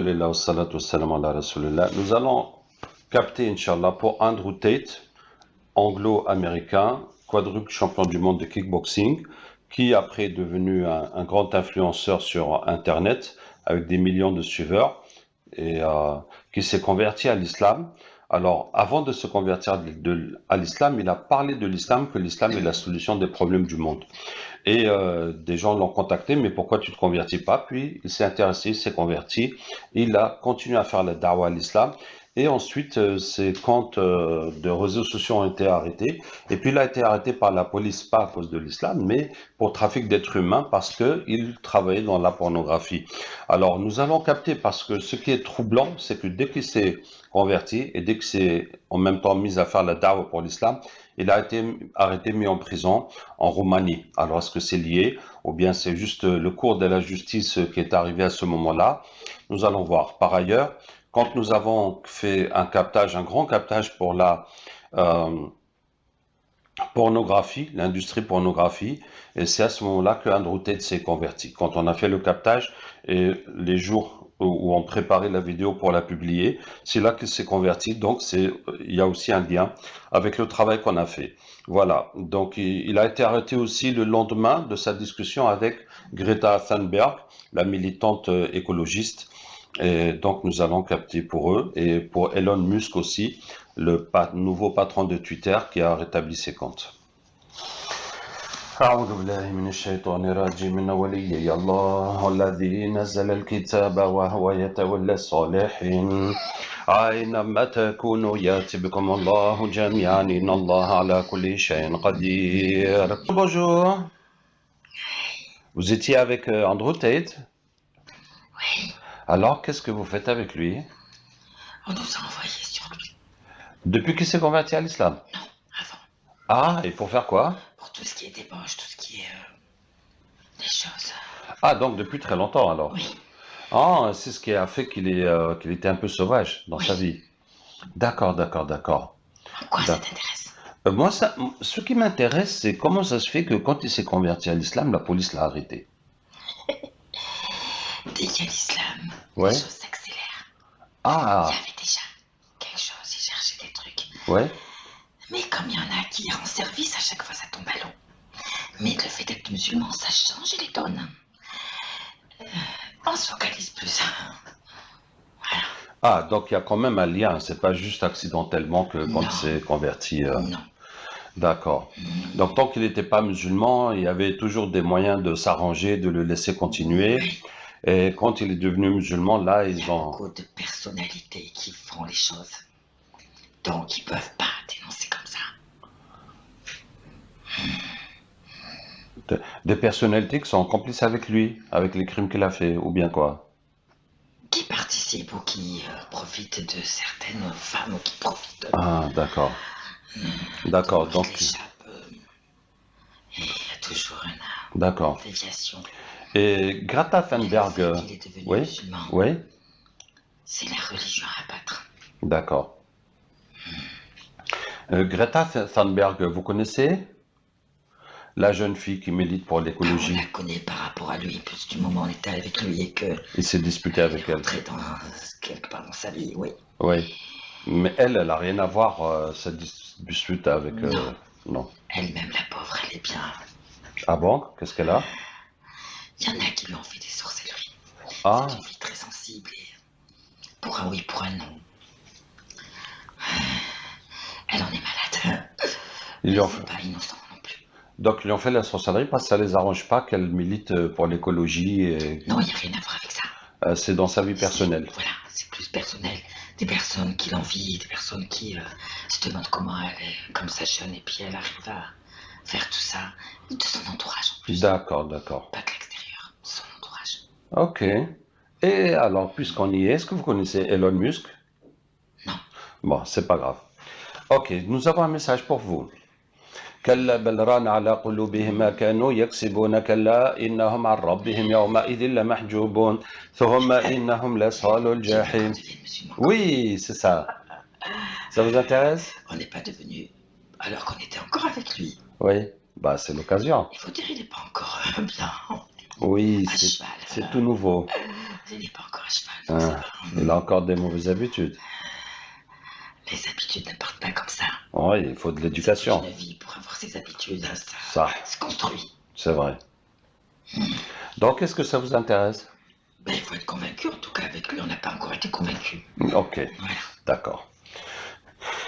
Alhamdulillah, wassalatu wassalamu ala rasulillah. Nous allons capter, Inch'Allah, pour Andrew Tate, anglo-américain, quadruple champion du monde de kickboxing, qui après est devenu un grand influenceur sur Internet, avec des millions de suiveurs, et qui s'est converti à l'islam. Alors, avant de se convertir à l'islam, il a parlé de l'islam, que l'islam est la solution des problèmes du monde. Et des gens l'ont contacté, mais pourquoi tu ne te convertis pas? Puis il s'est intéressé, il s'est converti, il a continué à faire la da'wah à l'islam. Et ensuite, ses comptes de réseaux sociaux ont été arrêtés. Et puis il a été arrêté par la police, pas à cause de l'islam, mais pour trafic d'êtres humains, parce qu'il travaillait dans la pornographie. Alors nous allons capter, parce que ce qui est troublant, c'est que dès qu'il s'est converti, et dès qu'il s'est en même temps mis à faire la da'wah pour l'islam, il a été arrêté, mis en prison en Roumanie. Alors, est-ce que c'est lié ou bien c'est juste le cours de la justice qui est arrivé à ce moment-là? Nous allons voir. Par ailleurs, quand nous avons fait un captage, un grand captage pour la euh, pornographie, l'industrie pornographie, et c'est à ce moment-là que Andrew Tate s'est converti. Quand on a fait le captage et les jours où on préparait la vidéo pour la publier, c'est là qu'il s'est converti. Donc il y a aussi un lien avec le travail qu'on a fait. Voilà. Donc il a été arrêté aussi le lendemain de sa discussion avec Greta Thunberg, la militante écologiste. Et donc nous allons capter pour eux et pour Elon Musk aussi, le nouveau patron de Twitter qui a rétabli ses comptes. أعوذ بالله من الشيطان الرجيم من وليي الله الذي نزل الكتاب وهو يتولى الصالحين أينما تكونوا يأتي بكم الله جميعا إن الله على كل شيء قدير. Bonjour. Vous étiez avec Andrew Tate? Oui, Alors, qu'est-ce que vous faites avec lui? on nous a envoyé sur lui. Depuis qu'il s'est converti à l'islam? Non, avant. Ah, et pour faire quoi? Pour tout ce qui est débauche, tout ce qui est des choses. Ah, donc depuis très longtemps alors. Oui, Ah, c'est ce qui a fait qu'il était un peu sauvage dans sa oui. vie. D'accord, d'accord, d'accord. En quoi ça D'accord. t'intéresse? Moi, ce qui m'intéresse, c'est comment ça se fait que quand il s'est converti à l'islam, la police l'a arrêté. Dès qu'il y a l'islam, les Ouais. choses s'accélèrent. Il y Ah, avait déjà quelque chose, il cherchait des trucs. ouais. Mais comme il y en a qui rend service, à chaque fois ça tombe à l'eau. Mais le fait d'être musulman, ça change les donnes. On se focalise plus. Voilà. Ah, donc il y a quand même un lien. C'est pas juste accidentellement que quand il Non, s'est converti. non. D'accord. Donc tant qu'il n'était pas musulman, il y avait toujours des moyens de s'arranger, de le laisser continuer. Oui. Et quand il est devenu musulman, là, Il y ils a ont... beaucoup de personnalités qui font les choses. Donc ils peuvent pas dénoncer comme ça. des personnalités qui sont complices avec lui, avec les crimes qu'il a fait, ou bien quoi? Qui participent ou qui profitent de certaines femmes ou qui profitent Ah, d'accord. D'accord, d'autres donc, qui échappent. Et il y a toujours une d'accord. déviation. Et Greta Mais le Thunberg, fait qu'il est devenu oui, musulman, oui, c'est la religion à battre. d'accord. Greta Thunberg, vous connaissez? La jeune fille qui milite pour On l'écologie. la connaît par rapport à lui, plus du moment où on était avec lui et que Il s'est disputé il avec est elle. rentré dans quelque part dans sa vie, oui. Oui. Mais elle n'a rien à voir, cette dispute avec... Non. non. Elle-même, la pauvre, elle est bien. Ah bon? Qu'est-ce qu'elle a? Il y en a qui lui ont fait des sorcelleries. Ah, C'est une fille très sensible et pour un oui, pour un non. Elle en est malade. ils Mais lui ont c'est fait... pas innocent non plus. Donc, ils lui ont fait la sorcellerie parce que ça les arrange pas qu'elle milite pour l'écologie et Non, il n'y a rien à voir avec ça. c'est dans sa vie personnelle. Voilà, c'est plus personnel. Des personnes qui l'envient, des personnes qui se demandent comment elle est comme ça jeune et puis elle arrive à faire tout ça. De son entourage en plus. D'accord, d'accord. Pas que l'extérieur, de son entourage. Ok. Et alors, puisqu'on y est-ce que vous connaissez Elon Musk? Non. Bon, c'est pas grave. Ok, nous avons un message pour vous. كلا بل ران على قلوبهم ما كانوا يكسبون كلا إنهم عن ربهم يومئذ لمحجوبون ثم إنهم لأصحاب Qui الجحيم. deviennent musulmans. Oui, c'est ça. Ça vous intéresse? On n'est pas devenu alors qu'on était encore avec lui. Oui. Bah, c'est l'occasion. Il faut dire il n'est pas encore bien Oui, à cheval. c'est tout nouveau. Il n'est pas encore à cheval, Ah, donc ça va. il a encore des mauvaises habitudes. Les habitudes ne partent pas comme ça. Oui, il faut de l'éducation. Une vie pour avoir ses habitudes, Ça, se construit. c'est vrai. Donc, est-ce que ça vous intéresse? Ben, il faut être convaincu, en tout cas avec lui, on n'a pas encore été convaincu. Ok, Voilà. d'accord.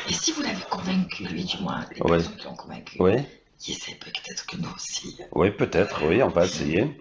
Et si vous l'avez convaincu, lui du moins, les Oui. personnes qui l'ont convaincu, Oui, il essaie peut-être que nous aussi. oui, peut-être, oui, on va essayer.